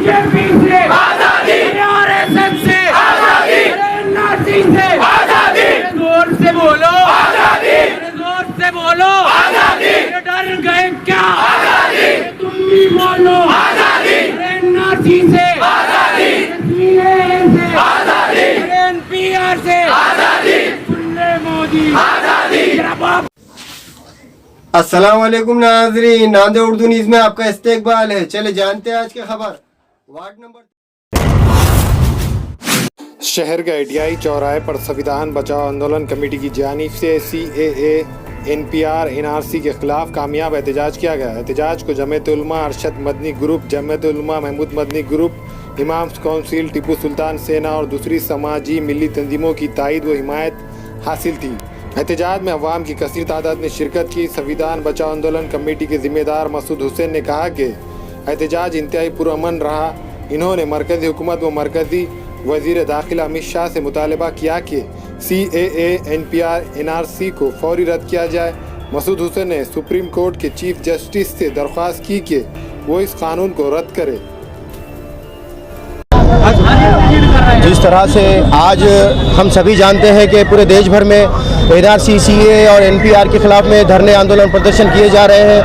BJP से आजादी, RSS से आजादी, एनआरसी से आजादी, जोर से बोलो आजादी, जोर से बोलो आजादी, डर गए क्या आजादी, तुम भी बोलो आजादी, एनआरसी से आजादी, सीएए से आजादी, एनपीआर से आजादी, सुन ले मोदी आजादी। अस्सलाम वालेकुम नाज़रीन, नांदे उर्दू न्यूज़ में आपका इस्तकबाल है। चले जानते हैं आज की खबर। वार्ड नंबर शहर के ITI चौराहे पर संविधान बचाओ आंदोलन कमेटी की जानिब से CAA, NPR, NRC के खिलाफ कामयाब एहतजाज किया गया। एहतजाज को Jamiat Ulama Arshad Madani group, Jamiat Ulama Mahmood Madani group, imams council, Tipu Sultan Sena और दूसरी समाजी मिली तंजीमों की ताईद व हिमायत हासिल थी। एहतजाज में अवाम की कसीर तादाद ने शिरकत की। संविधान बचाओ आंदोलन कमेटी के जिम्मेदार मसूद हुसैन ने कहा कि एहतजाज इंतहाई पुरअमन रहा। इन्होंने मरकज़ी हुकूमत व मरकज़ी वज़ीर दाखिला अमित शाह से मुतालबा किया कि CAA, NPR, NRC को फौरी रद्द किया जाए। मसूद हुसैन ने सुप्रीम कोर्ट के चीफ जस्टिस से दरख्वास्त की कि वो इस कानून को रद्द करे। जिस तरह से आज हम सभी जानते हैं कि पूरे देश भर में NRC, CAA और NPR के ख़िलाफ़ में धरने आंदोलन प्रदर्शन किए जा रहे हैं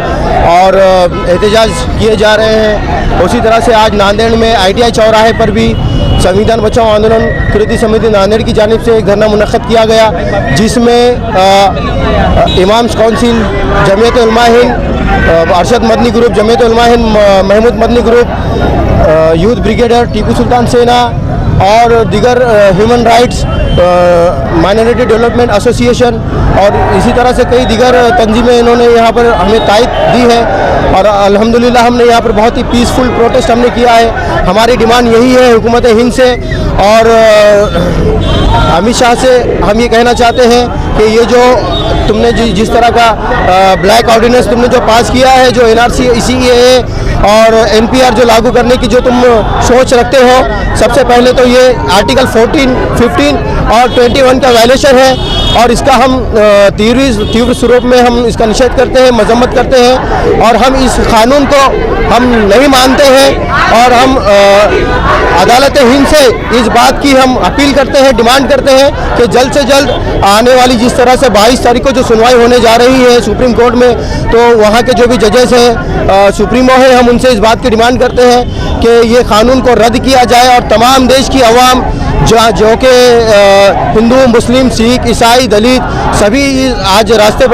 और एहतजाज किए जा रहे हैं। उसी तरह से आज नांदेड़ में ITI चौराहे पर भी संविधान बचाओ आंदोलन कृति समिति नांदेड़ की जानिब से एक धरना मुनक़्क़द किया गया, जिसमें imams council, Jamiat Ulama Hind, Arshad Madani group, Jamiat Ulama Hind, Mahmood Madani group, youth brigadier, Tipu Sultan Sena और दीगर human rights, minority development association और इसी तरह से कई दीगर तंजीमें इन्होंने यहाँ पर हमें तायद दी है और अल्हम्दुलिल्लाह हमने यहाँ पर बहुत ही पीसफुल प्रोटेस्ट हमने किया है। हमारी डिमांड यही है हुकूमत हिंद से और अमित शाह से हम ये कहना चाहते हैं कि ये जो तुमने जिस तरह का ब्लैक ऑर्डिनेंस तुमने जो पास किया है, जो NRC, CAA और NPR जो लागू करने की जो तुम सोच रखते हो, सबसे पहले तो ये आर्टिकल 14, 15 और 21 का वायलेशन है और इसका हम तीव्र स्वरूप में हम इसका निषेध करते हैं, मजम्मत करते हैं और हम इस कानून को हम नहीं मानते हैं और हम अदालत हिंद से इस बात की हम अपील करते हैं, डिमांड करते हैं कि जल्द से जल्द आने वाली जिस तरह से 22 तारीख को जो सुनवाई होने जा रही है सुप्रीम कोर्ट में, तो वहाँ के जो भी जजेस हैं, सुप्रीमो हैं, हम उनसे इस बात की डिमांड करते हैं कि ये कानून को रद्द किया जाए और तमाम देश की अवाम जो कि हिंदू, मुस्लिम, सिख, ईसाई, दलित सभी आज रास्ते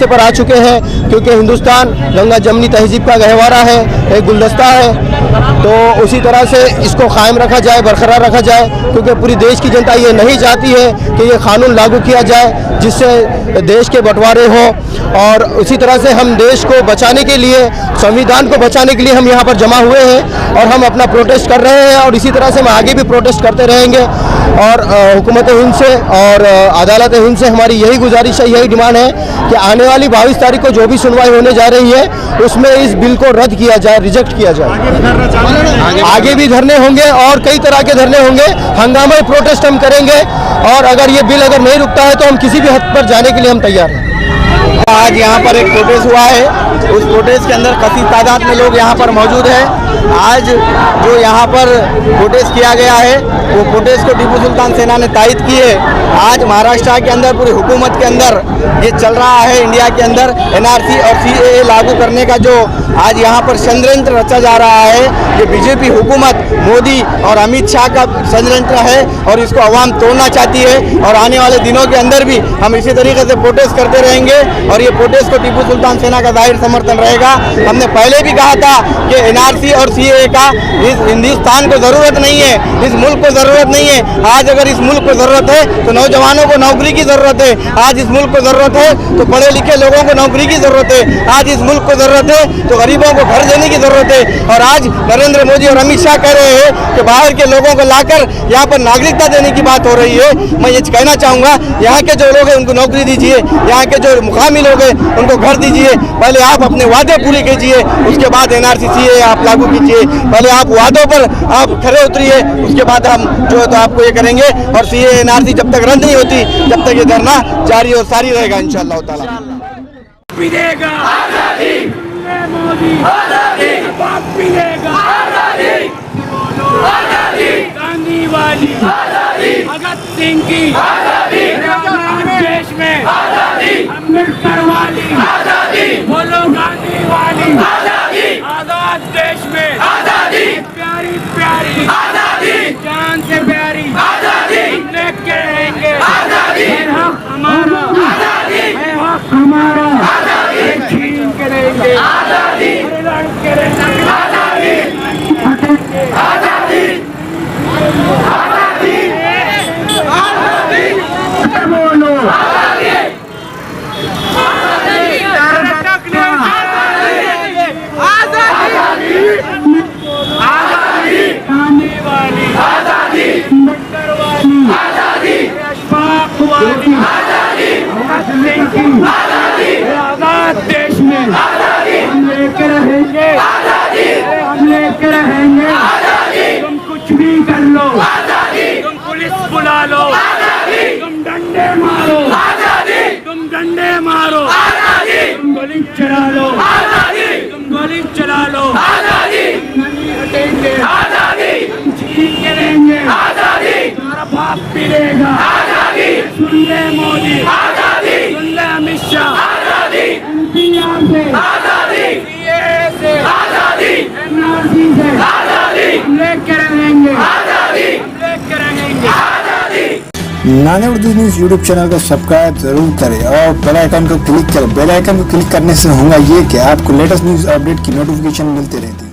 पर आ चुके हैं, क्योंकि हिंदुस्तान गंगा जमनी तहजीब का गहवारा है, एक गुलदस्ता है। तो उसी तरह से इसको कायम रखा जाए, बरकरार रखा जाए, क्योंकि पूरी देश की जनता ये नहीं चाहती है कि ये कानून लागू किया जाए जिससे देश के बंटवारे हो। और उसी तरह से हम देश को बचाने के लिए, संविधान को बचाने के लिए हम यहाँ पर जमा हुए हैं और हम अपना प्रोटेस्ट कर रहे हैं और इसी तरह से हम आगे भी प्रोटेस्ट करते रहेंगे। और हुकूमत हिंद से और अदालत हिंद से हमारी यही गुजारिश है, यही डिमांड है कि आने वाली 22 तारीख को जो भी सुनवाई होने जा रही है उसमें इस बिल को रद्द किया जाए, रिजेक्ट किया जाए। आगे भी धरने होंगे और कई तरह के धरने होंगे, हंगामा प्रोटेस्ट हम करेंगे और अगर ये बिल अगर नहीं रुकता है तो हम किसी भी हद पर जाने के लिए हम तैयार हैं। आज यहाँ पर एक प्रोटेस्ट हुआ है, उस प्रोटेस्ट के अंदर काफ़ी तादाद में लोग यहाँ पर मौजूद हैं। आज जो यहाँ पर प्रोटेस्ट किया गया है वो प्रोटेस्ट को टीपू सुल्तान सेना ने तायद की है। आज महाराष्ट्र के अंदर, पूरी हुकूमत के अंदर ये चल रहा है, इंडिया के अंदर NRC और CAA लागू करने का जो आज यहाँ पर षड्यंत्र रचा जा रहा है, ये बीजेपी हुकूमत, मोदी और अमित शाह का षड्यंत्र है और इसको अवाम तोड़ना चाहती है। और आने वाले दिनों के अंदर भी हम इसी तरीके से प्रोटेस्ट करते रहेंगे और ये प्रोटेस्ट को टीपू सुल्तान सेना का जाहिर समर्थन रहेगा। हमने पहले भी कहा था कि NRC और CAA का इस हिंदुस्तान को ज़रूरत नहीं है, इस मुल्क को ज़रूरत नहीं है। आज अगर इस मुल्क को ज़रूरत है तो नौजवानों को नौकरी की ज़रूरत है, आज इस मुल्क को ज़रूरत है तो पढ़े लिखे लोगों को नौकरी की ज़रूरत है, आज इस मुल्क को ज़रूरत है तो गरीबों को घर देने की ज़रूरत है। और आज नरेंद्र मोदी और अमित शाह कह रहे हैं कि बाहर के लोगों को लाकर यहाँ पर नागरिकता देने की बात हो रही है। मैं ये कहना चाहूँगा, यहाँ के जो लोग हैं उनको नौकरी दीजिए, यहाँ के जो मुकामी लोग हैं उनको घर दीजिए। पहले आप अपने वादे पूरे कीजिए, उसके बाद NRC CAA आप लागू कीजिए। पहले आप वादों पर आप खरे उतरिए, उसके बाद हम जो है तो आपको ये करेंगे। और CAA NRC जब तक रद्द नहीं होती तब तक ये धरना जारी और सारी रहेगा इंशाअल्लाह ताला। आजादी, मोदी आजादी, बाप मिलेगा आजादी। वाली भगत सिंह की आजाद देश में अम्बेडकर वाली बोलो गांधी वाली आजाद देश में प्यारी प्यारी जान से प्यारी हम लेके रहेंगे है हक हमारा है हक हमारा छीन के रहेंगे लड़ के रहेंगे बोलो आने वाली अम्बेडकर वाली अशफाक वाली भगत सिंह की आजाद देश में हम लेकर रहेंगे हम लेकर रहेंगे तुम कुछ भी कर लो तुम पुलिस बुला लो तुम डंडे मारो तुम डंडे मारो तुम गोली चला लो तुम गोली चला लो नहीं हटेंगे हम छीन के रहेंगे तुम्हारा बाप पीलेगा सुन ले मोदी सुन ले अमित शाह NPR से CAA से NRC से हम लेकर रहेंगे हम लेकर रहेंगे नाने उर्दू न्यूज़ यूट्यूब चैनल को सब्सक्राइब जरूर करें और बेल आइकन को क्लिक करें। बेल आइकन को क्लिक करने से होगा ये कि आपको लेटेस्ट न्यूज़ अपडेट की नोटिफिकेशन मिलती रहती है।